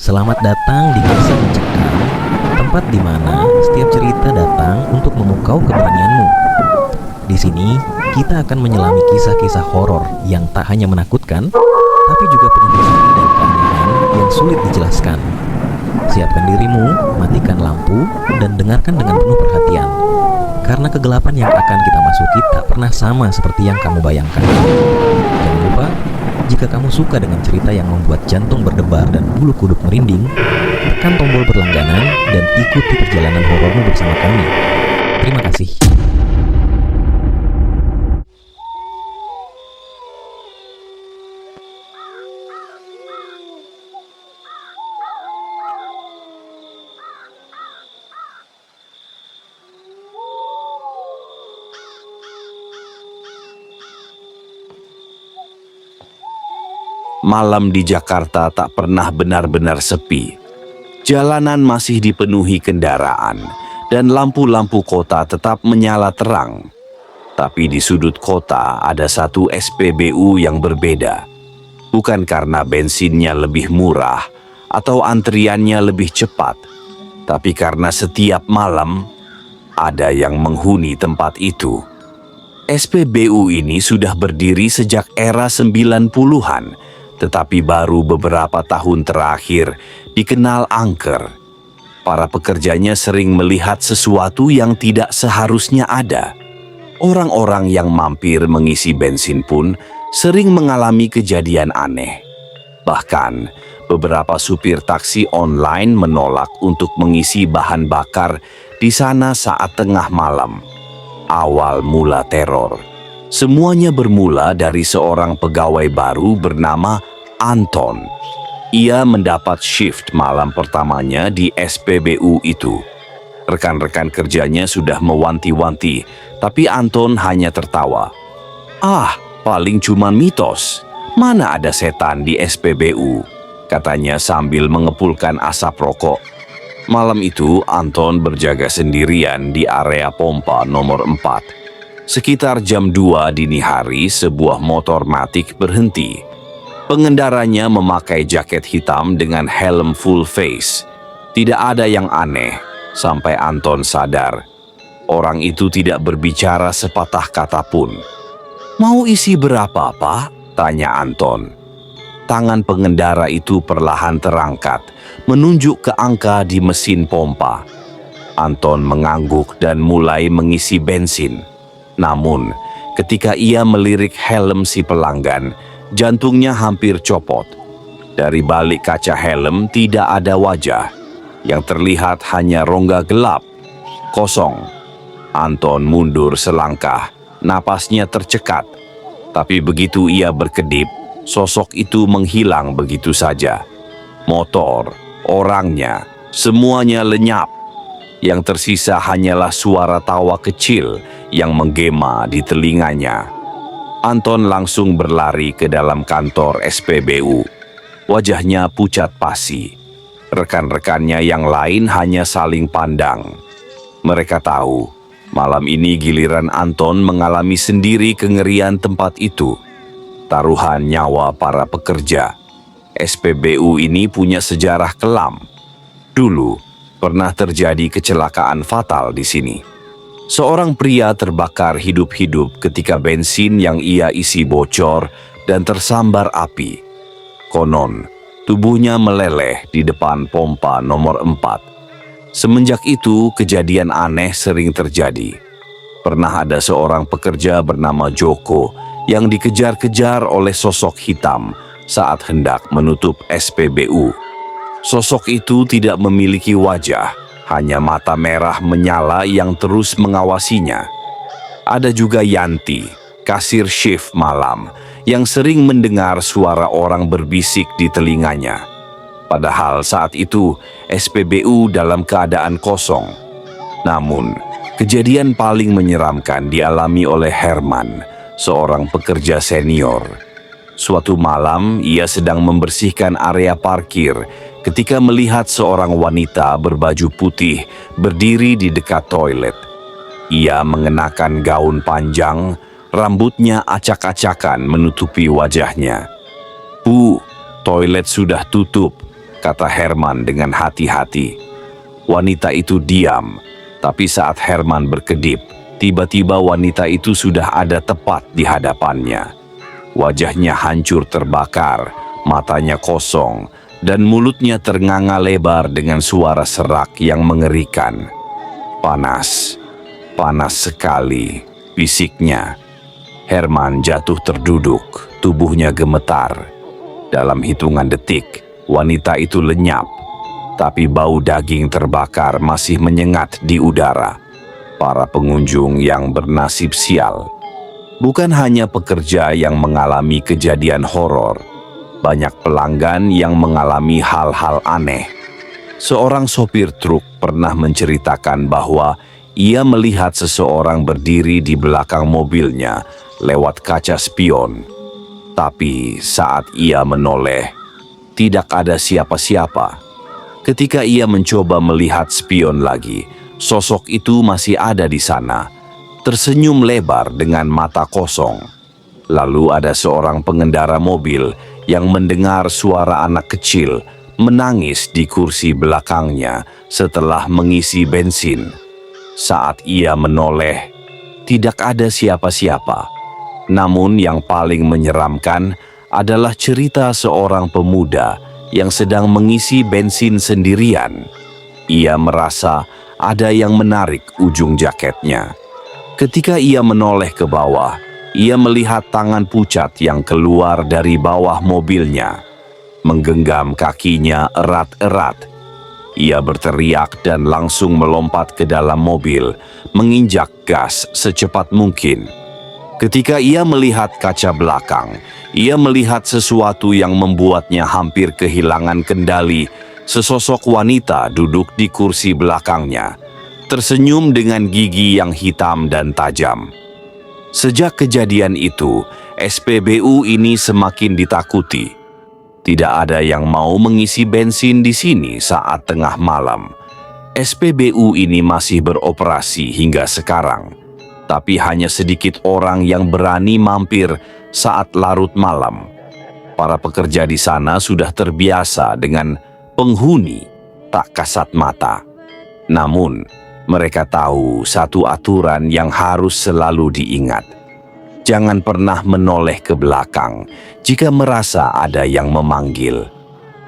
Selamat datang di Kisah Mencekam, tempat di mana setiap cerita datang untuk memukau keberanianmu. Di sini, kita akan menyelami kisah-kisah horor yang tak hanya menakutkan, tapi juga penuh misteri dan keanehan yang sulit dijelaskan. Siapkan dirimu, matikan lampu, dan dengarkan dengan penuh perhatian. Karena kegelapan yang akan kita masuki tak pernah sama seperti yang kamu bayangkan. Jangan lupa, jika kamu suka dengan cerita yang membuat jantung berdebar dan bulu kuduk merinding, tekan tombol berlangganan dan ikuti perjalanan horormu bersama kami. Terima kasih. Malam di Jakarta tak pernah benar-benar sepi. Jalanan masih dipenuhi kendaraan dan lampu-lampu kota tetap menyala terang. Tapi di sudut kota ada satu SPBU yang berbeda. Bukan karena bensinnya lebih murah atau antriannya lebih cepat, tapi karena setiap malam ada yang menghuni tempat itu. SPBU ini sudah berdiri sejak era 90-an. Tetapi baru beberapa tahun terakhir dikenal angker. Para pekerjanya sering melihat sesuatu yang tidak seharusnya ada. Orang-orang yang mampir mengisi bensin pun sering mengalami kejadian aneh. Bahkan, beberapa supir taksi online menolak untuk mengisi bahan bakar di sana saat tengah malam. Awal mula teror. Semuanya bermula dari seorang pegawai baru bernama Anton. Ia mendapat shift malam pertamanya di SPBU itu. Rekan-rekan kerjanya sudah mewanti-wanti, tapi Anton hanya tertawa. "Ah, paling cuma mitos. Mana ada setan di SPBU?" katanya sambil mengepulkan asap rokok. Malam itu Anton berjaga sendirian di area pompa nomor 4. Sekitar jam 2 dini hari, sebuah motor matic berhenti. Pengendaranya memakai jaket hitam dengan helm full face. Tidak ada yang aneh, sampai Anton sadar. Orang itu tidak berbicara sepatah kata pun. "Mau isi berapa, Pak?" tanya Anton. Tangan pengendara itu perlahan terangkat, menunjuk ke angka di mesin pompa. Anton mengangguk dan mulai mengisi bensin. Namun, ketika ia melirik helm si pelanggan, jantungnya hampir copot. Dari balik kaca helm tidak ada wajah. Yang terlihat hanya rongga gelap, kosong. Anton mundur selangkah, napasnya tercekat. Tapi begitu ia berkedip, sosok itu menghilang begitu saja. Motor, orangnya, semuanya lenyap. Yang tersisa hanyalah suara tawa kecil yang menggema di telinganya. Anton langsung berlari ke dalam kantor SPBU. Wajahnya pucat pasi. Rekan-rekannya yang lain hanya saling pandang. Mereka tahu, malam ini giliran Anton mengalami sendiri kengerian tempat itu. Taruhan nyawa para pekerja. SPBU ini punya sejarah kelam. Dulu, pernah terjadi kecelakaan fatal di sini. Seorang pria terbakar hidup-hidup ketika bensin yang ia isi bocor dan tersambar api. Konon, tubuhnya meleleh di depan pompa nomor 4. Semenjak itu, kejadian aneh sering terjadi. Pernah ada seorang pekerja bernama Joko yang dikejar-kejar oleh sosok hitam saat hendak menutup SPBU. Sosok itu tidak memiliki wajah, hanya mata merah menyala yang terus mengawasinya. Ada juga Yanti, kasir shift malam, yang sering mendengar suara orang berbisik di telinganya. Padahal saat itu SPBU dalam keadaan kosong. Namun, kejadian paling menyeramkan dialami oleh Herman, seorang pekerja senior. Suatu malam, ia sedang membersihkan area parkir ketika melihat seorang wanita berbaju putih berdiri di dekat toilet. Ia mengenakan gaun panjang, rambutnya acak-acakan menutupi wajahnya. "Bu, toilet sudah tutup. kata Herman dengan hati-hati. Wanita itu diam, tapi saat Herman berkedip, tiba-tiba wanita itu sudah ada tepat di hadapannya. Wajahnya hancur terbakar, matanya kosong, dan mulutnya ternganga lebar dengan suara serak yang mengerikan. Panas, panas sekali, bisiknya. Herman jatuh terduduk, tubuhnya gemetar. Dalam hitungan detik, wanita itu lenyap, tapi bau daging terbakar masih menyengat di udara. Para pengunjung yang bernasib sial. Bukan hanya pekerja yang mengalami kejadian horor, banyak pelanggan yang mengalami hal-hal aneh. Seorang sopir truk pernah menceritakan bahwa ia melihat seseorang berdiri di belakang mobilnya lewat kaca spion. Tapi saat ia menoleh, tidak ada siapa-siapa. Ketika ia mencoba melihat spion lagi, sosok itu masih ada di sana, tersenyum lebar dengan mata kosong. Lalu ada seorang pengendara mobil yang mendengar suara anak kecil menangis di kursi belakangnya setelah mengisi bensin. Saat ia menoleh, tidak ada siapa-siapa. Namun yang paling menyeramkan adalah cerita seorang pemuda yang sedang mengisi bensin sendirian. Ia merasa ada yang menarik ujung jaketnya. Ketika ia menoleh ke bawah, ia melihat tangan pucat yang keluar dari bawah mobilnya, menggenggam kakinya erat-erat. Ia berteriak dan langsung melompat ke dalam mobil, menginjak gas secepat mungkin. Ketika ia melihat kaca belakang, ia melihat sesuatu yang membuatnya hampir kehilangan kendali. Sesosok wanita duduk di kursi belakangnya, tersenyum dengan gigi yang hitam dan tajam. Sejak kejadian itu, SPBU ini semakin ditakuti. Tidak ada yang mau mengisi bensin di sini saat tengah malam. SPBU ini masih beroperasi hingga sekarang, tapi hanya sedikit orang yang berani mampir saat larut malam. Para pekerja di sana sudah terbiasa dengan penghuni tak kasat mata. Namun, mereka tahu satu aturan yang harus selalu diingat. Jangan pernah menoleh ke belakang jika merasa ada yang memanggil.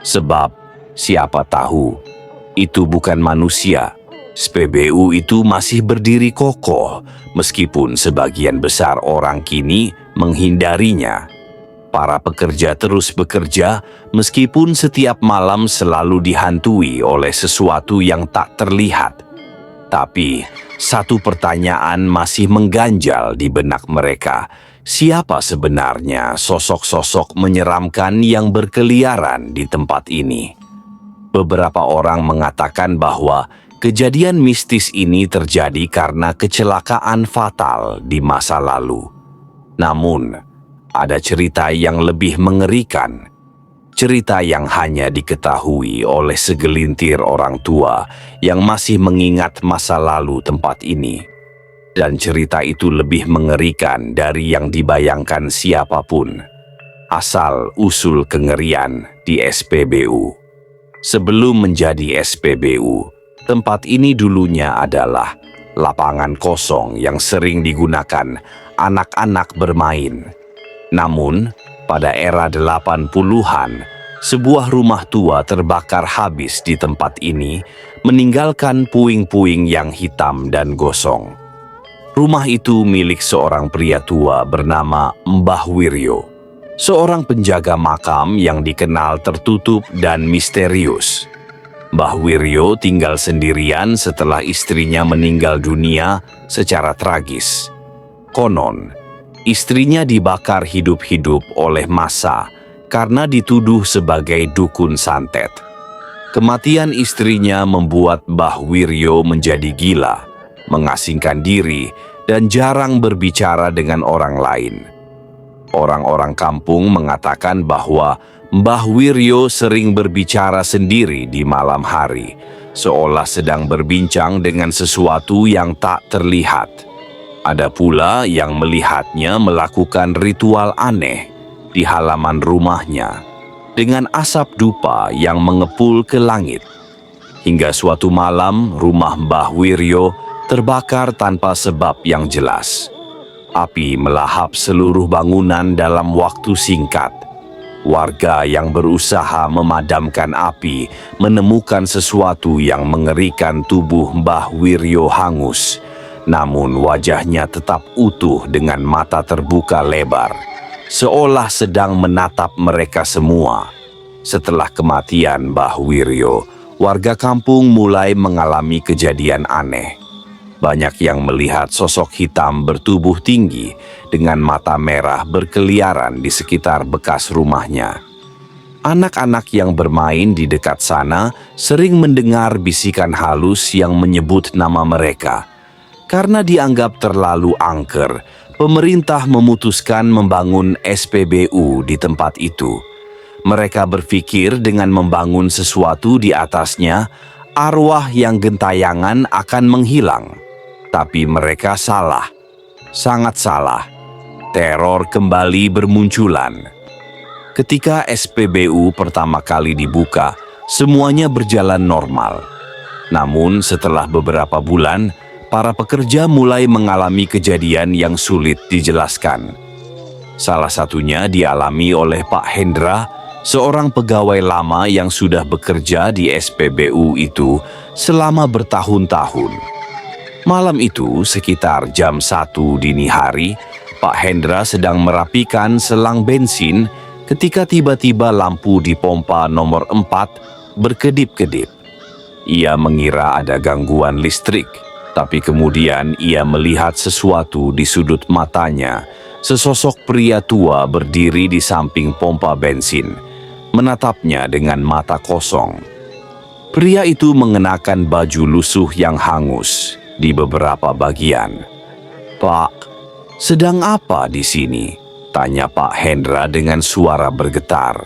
Sebab, siapa tahu, itu bukan manusia. SPBU itu masih berdiri kokoh, meskipun sebagian besar orang kini menghindarinya. Para pekerja terus bekerja, meskipun setiap malam selalu dihantui oleh sesuatu yang tak terlihat. Tapi, satu pertanyaan masih mengganjal di benak mereka. Siapa sebenarnya sosok-sosok menyeramkan yang berkeliaran di tempat ini? Beberapa orang mengatakan bahwa kejadian mistis ini terjadi karena kecelakaan fatal di masa lalu. Namun, ada cerita yang lebih mengerikan. Cerita yang hanya diketahui oleh segelintir orang tua yang masih mengingat masa lalu tempat ini. Dan cerita itu lebih mengerikan dari yang dibayangkan siapapun. Asal-usul kengerian di SPBU. Sebelum menjadi SPBU, tempat ini dulunya adalah lapangan kosong yang sering digunakan anak-anak bermain. Namun, pada era 80-an, sebuah rumah tua terbakar habis di tempat ini, meninggalkan puing-puing yang hitam dan gosong. Rumah itu milik seorang pria tua bernama Mbah Wiryo, seorang penjaga makam yang dikenal tertutup dan misterius. Mbah Wiryo tinggal sendirian setelah istrinya meninggal dunia secara tragis. Konon, istrinya dibakar hidup-hidup oleh massa karena dituduh sebagai dukun santet. Kematian istrinya membuat Mbah Wiryo menjadi gila, mengasingkan diri, dan jarang berbicara dengan orang lain. Orang-orang kampung mengatakan bahwa Mbah Wiryo sering berbicara sendiri di malam hari, seolah sedang berbincang dengan sesuatu yang tak terlihat. Ada pula yang melihatnya melakukan ritual aneh di halaman rumahnya. dengan asap dupa yang mengepul ke langit. Hingga suatu malam, rumah Mbah Wiryo terbakar tanpa sebab yang jelas. Api melahap seluruh bangunan dalam waktu singkat. Warga yang berusaha memadamkan api menemukan sesuatu yang mengerikan. Tubuh Mbah Wiryo hangus, namun wajahnya tetap utuh dengan mata terbuka lebar, seolah sedang menatap mereka semua. Setelah kematian Mbah Wiryo, warga kampung mulai mengalami kejadian aneh. Banyak yang melihat sosok hitam bertubuh tinggi dengan mata merah berkeliaran di sekitar bekas rumahnya. Anak-anak yang bermain di dekat sana sering mendengar bisikan halus yang menyebut nama mereka. Karena dianggap terlalu angker, pemerintah memutuskan membangun SPBU di tempat itu. Mereka berpikir dengan membangun sesuatu di atasnya, arwah yang gentayangan akan menghilang. Tapi mereka salah, sangat salah. Teror kembali bermunculan. Ketika SPBU pertama kali dibuka, semuanya berjalan normal. Namun setelah beberapa bulan, para pekerja mulai mengalami kejadian yang sulit dijelaskan. Salah satunya dialami oleh Pak Hendra, seorang pegawai lama yang sudah bekerja di SPBU itu selama bertahun-tahun. Malam itu, sekitar jam 1 dini hari, Pak Hendra sedang merapikan selang bensin ketika tiba-tiba lampu di pompa nomor 4 berkedip-kedip. Ia mengira ada gangguan listrik, tapi kemudian ia melihat sesuatu di sudut matanya. Sesosok pria tua berdiri di samping pompa bensin, menatapnya dengan mata kosong. Pria itu mengenakan baju lusuh yang hangus di beberapa bagian. "Pak, sedang apa di sini?" tanya Pak Hendra dengan suara bergetar.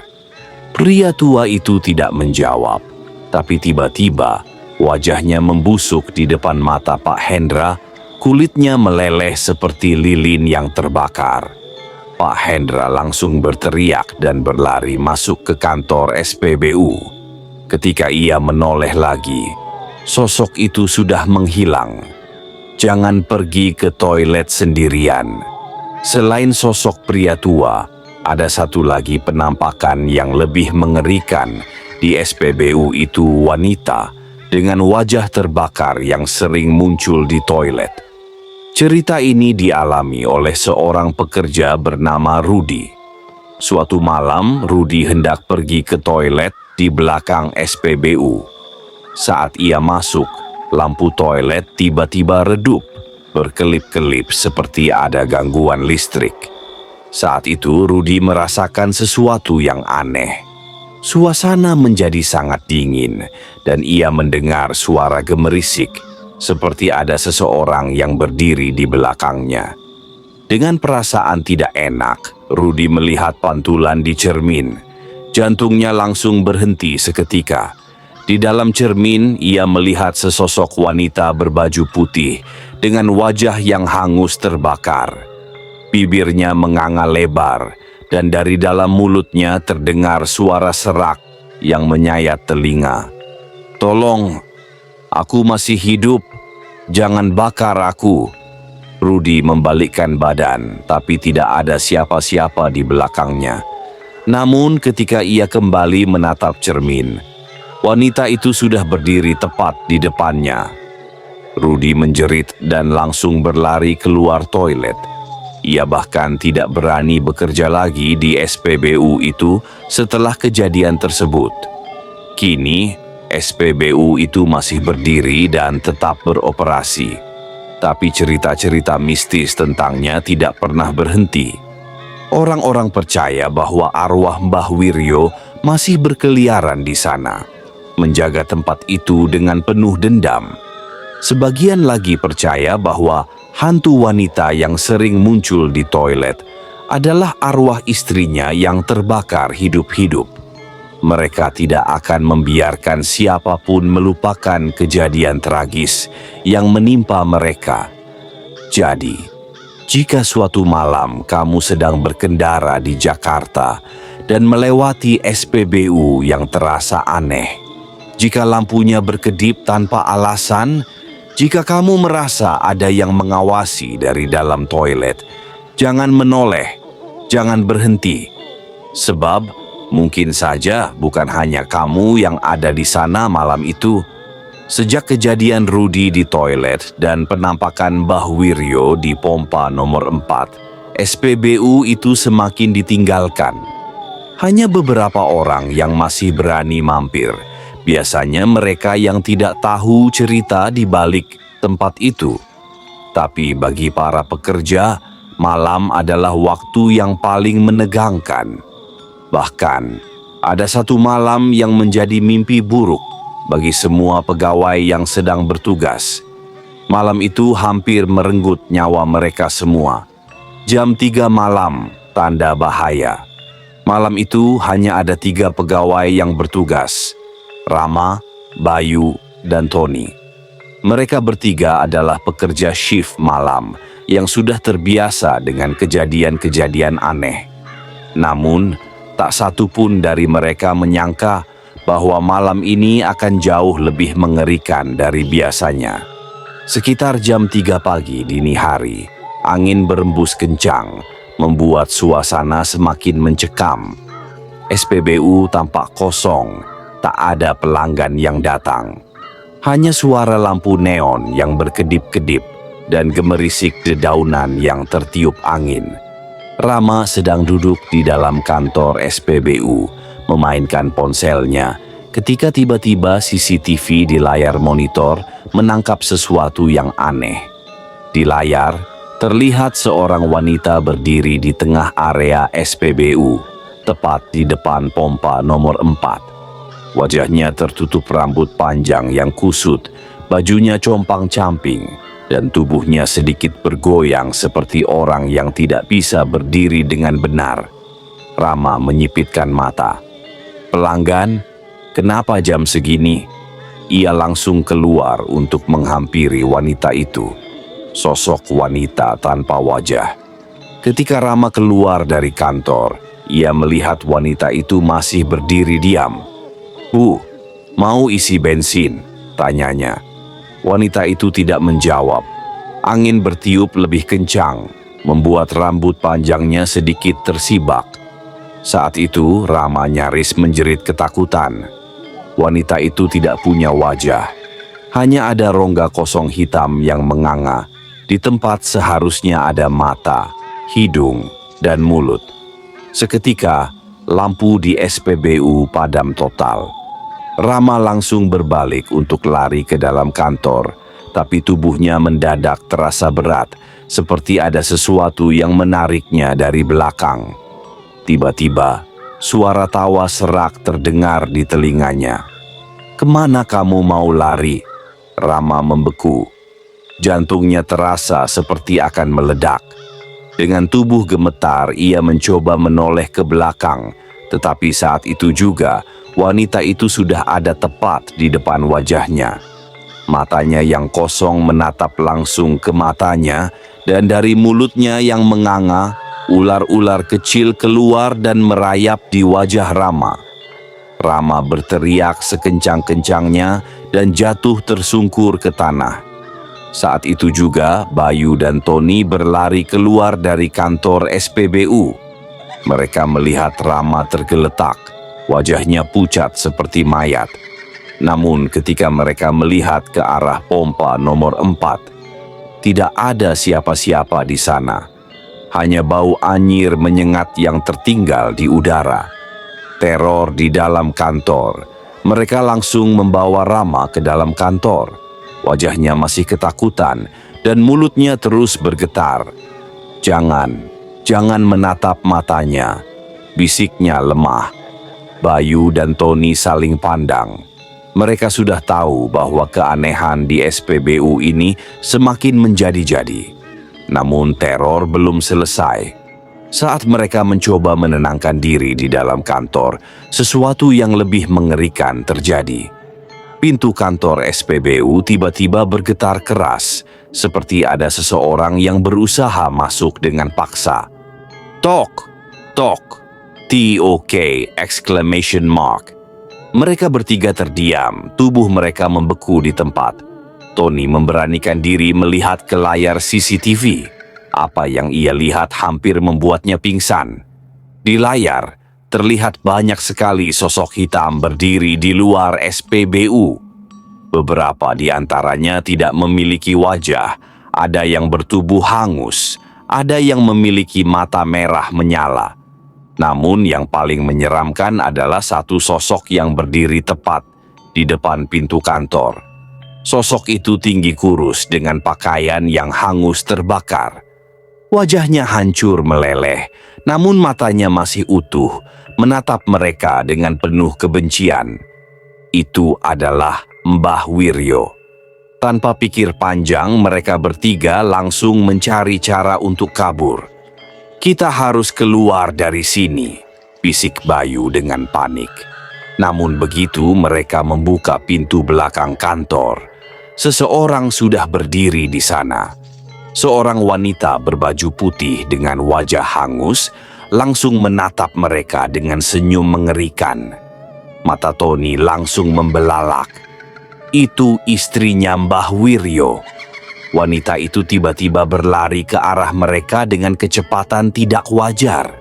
Pria tua itu tidak menjawab, tapi tiba-tiba wajahnya membusuk di depan mata Pak Hendra, kulitnya meleleh seperti lilin yang terbakar. Pak Hendra langsung berteriak dan berlari masuk ke kantor SPBU. Ketika ia menoleh lagi, sosok itu sudah menghilang. "Jangan pergi ke toilet sendirian." Selain sosok pria tua, ada satu lagi penampakan yang lebih mengerikan. Di SPBU itu wanita dengan wajah terbakar yang sering muncul di toilet. Cerita ini dialami oleh seorang pekerja bernama Rudi. Suatu malam, Rudi hendak pergi ke toilet di belakang SPBU. Saat ia masuk, lampu toilet tiba-tiba redup, berkelip-kelip seperti ada gangguan listrik. Saat itu Rudi merasakan sesuatu yang aneh. Suasana menjadi sangat dingin dan ia mendengar suara gemerisik, seperti ada seseorang yang berdiri di belakangnya. Dengan perasaan tidak enak, Rudi melihat pantulan di cermin. Jantungnya langsung berhenti seketika. Di dalam cermin, ia melihat sesosok wanita berbaju putih dengan wajah yang hangus terbakar. Bibirnya menganga lebar, dan dari dalam mulutnya terdengar suara serak yang menyayat telinga. "Tolong, aku masih hidup. Jangan bakar aku." Rudi membalikkan badan, tapi tidak ada siapa-siapa di belakangnya. Namun ketika ia kembali menatap cermin, wanita itu sudah berdiri tepat di depannya. Rudi menjerit dan langsung berlari keluar toilet. Ia bahkan tidak berani bekerja lagi di SPBU itu setelah kejadian tersebut. Kini, SPBU itu masih berdiri dan tetap beroperasi. Tapi cerita-cerita mistis tentangnya tidak pernah berhenti. Orang-orang percaya bahwa arwah Mbah Wiryo masih berkeliaran di sana, menjaga tempat itu dengan penuh dendam. Sebagian lagi percaya bahwa hantu wanita yang sering muncul di toilet adalah arwah istrinya yang terbakar hidup-hidup. Mereka tidak akan membiarkan siapapun melupakan kejadian tragis yang menimpa mereka. Jadi, jika suatu malam kamu sedang berkendara di Jakarta dan melewati SPBU yang terasa aneh. Jika lampunya berkedip tanpa alasan, jika kamu merasa ada yang mengawasi dari dalam toilet, jangan menoleh, jangan berhenti. Sebab mungkin saja bukan hanya kamu yang ada di sana malam itu. Sejak kejadian Rudy di toilet dan penampakan Mbah Wiryo di pompa nomor 4, SPBU itu semakin ditinggalkan. Hanya beberapa orang yang masih berani mampir. Biasanya mereka yang tidak tahu cerita di balik tempat itu. Tapi bagi para pekerja, malam adalah waktu yang paling menegangkan. Bahkan, ada satu malam yang menjadi mimpi buruk bagi semua pegawai yang sedang bertugas. Malam itu hampir merenggut nyawa mereka semua. Jam 3 malam, tanda bahaya. Malam itu hanya ada 3 pegawai yang bertugas. Rama, Bayu, dan Tony. Mereka bertiga adalah pekerja shift malam yang sudah terbiasa dengan kejadian-kejadian aneh. Namun, tak satu pun dari mereka menyangka bahwa malam ini akan jauh lebih mengerikan dari biasanya. Sekitar jam 3 pagi dini hari, angin berembus kencang, membuat suasana semakin mencekam. SPBU tampak kosong, tak ada pelanggan yang datang. Hanya suara lampu neon yang berkedip-kedip dan gemerisik dedaunan yang tertiup angin. Rama sedang duduk di dalam kantor SPBU, memainkan ponselnya, ketika tiba-tiba CCTV di layar monitor menangkap sesuatu yang aneh. Di layar, terlihat seorang wanita berdiri di tengah area SPBU, tepat di depan pompa nomor 4. Wajahnya tertutup rambut panjang yang kusut, bajunya compang-camping, dan tubuhnya sedikit bergoyang seperti orang yang tidak bisa berdiri dengan benar. Rama menyipitkan mata. "Pelanggan, kenapa jam segini?" Ia langsung keluar untuk menghampiri wanita itu. Sosok wanita tanpa wajah. Ketika Rama keluar dari kantor, ia melihat wanita itu masih berdiri diam. "Bu, mau isi bensin?" tanyanya. Wanita itu tidak menjawab. Angin bertiup lebih kencang, membuat rambut panjangnya sedikit tersibak. Saat itu, Rama nyaris menjerit ketakutan. Wanita itu tidak punya wajah. Hanya ada rongga kosong hitam yang menganga di tempat seharusnya ada mata, hidung, dan mulut. Seketika, lampu di SPBU padam total. Rama langsung berbalik untuk lari ke dalam kantor, tapi tubuhnya mendadak terasa berat, seperti ada sesuatu yang menariknya dari belakang. Tiba-tiba, suara tawa serak terdengar di telinganya. "Kemana kamu mau lari?" Rama membeku. Jantungnya terasa seperti akan meledak. Dengan tubuh gemetar, ia mencoba menoleh ke belakang, tetapi saat itu juga, wanita itu sudah ada tepat di depan wajahnya. Matanya yang kosong menatap langsung ke matanya, dan dari mulutnya yang menganga, ular-ular kecil keluar dan merayap di wajah Rama. Rama berteriak sekencang-kencangnya dan jatuh tersungkur ke tanah. Saat itu juga, Bayu dan Tony berlari keluar dari kantor SPBU. Mereka melihat Rama tergeletak, wajahnya pucat seperti mayat. Namun ketika mereka melihat ke arah pompa nomor 4, tidak ada siapa-siapa di sana. Hanya bau anyir menyengat yang tertinggal di udara. Teror di dalam kantor. Mereka langsung membawa Rama ke dalam kantor. Wajahnya masih ketakutan dan mulutnya terus bergetar. Jangan menatap matanya," bisiknya lemah. Bayu dan Tony saling pandang. Mereka sudah tahu bahwa keanehan di SPBU ini semakin menjadi-jadi. Namun teror belum selesai. Saat mereka mencoba menenangkan diri di dalam kantor, sesuatu yang lebih mengerikan terjadi. Pintu kantor SPBU tiba-tiba bergetar keras, seperti ada seseorang yang berusaha masuk dengan paksa. Tok, tok. TOK! Exclamation mark. Mereka bertiga terdiam, tubuh mereka membeku di tempat. Tony memberanikan diri melihat ke layar CCTV. Apa yang ia lihat hampir membuatnya pingsan. Di layar, terlihat banyak sekali sosok hitam berdiri di luar SPBU. Beberapa di antaranya tidak memiliki wajah, ada yang bertubuh hangus, ada yang memiliki mata merah menyala. Namun yang paling menyeramkan adalah satu sosok yang berdiri tepat di depan pintu kantor. Sosok itu tinggi kurus dengan pakaian yang hangus terbakar. Wajahnya hancur meleleh, namun matanya masih utuh, menatap mereka dengan penuh kebencian. Itu adalah Mbah Wiryo. Tanpa pikir panjang, mereka bertiga langsung mencari cara untuk kabur. "Kita harus keluar dari sini," bisik Bayu dengan panik. Namun begitu mereka membuka pintu belakang kantor, seseorang sudah berdiri di sana. Seorang wanita berbaju putih dengan wajah hangus langsung menatap mereka dengan senyum mengerikan. Mata Tony langsung membelalak. Itu istrinya Mbah Wiryo. Wanita itu tiba-tiba berlari ke arah mereka dengan kecepatan tidak wajar.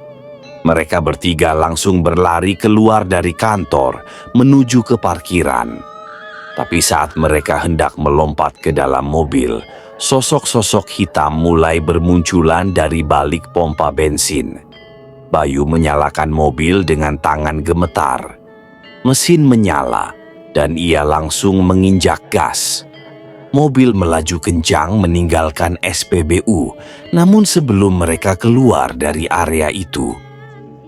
Mereka bertiga langsung berlari keluar dari kantor menuju ke parkiran. Tapi saat mereka hendak melompat ke dalam mobil, sosok-sosok hitam mulai bermunculan dari balik pompa bensin. Bayu menyalakan mobil dengan tangan gemetar. Mesin menyala dan ia langsung menginjak gas. Mobil melaju kencang meninggalkan SPBU, namun sebelum mereka keluar dari area itu,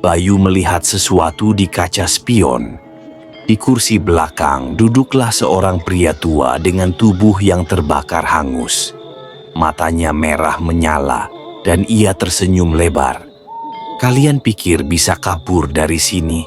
Bayu melihat sesuatu di kaca spion. Di kursi belakang duduklah seorang pria tua dengan tubuh yang terbakar hangus. Matanya merah menyala dan ia tersenyum lebar. "Kalian pikir bisa kabur dari sini?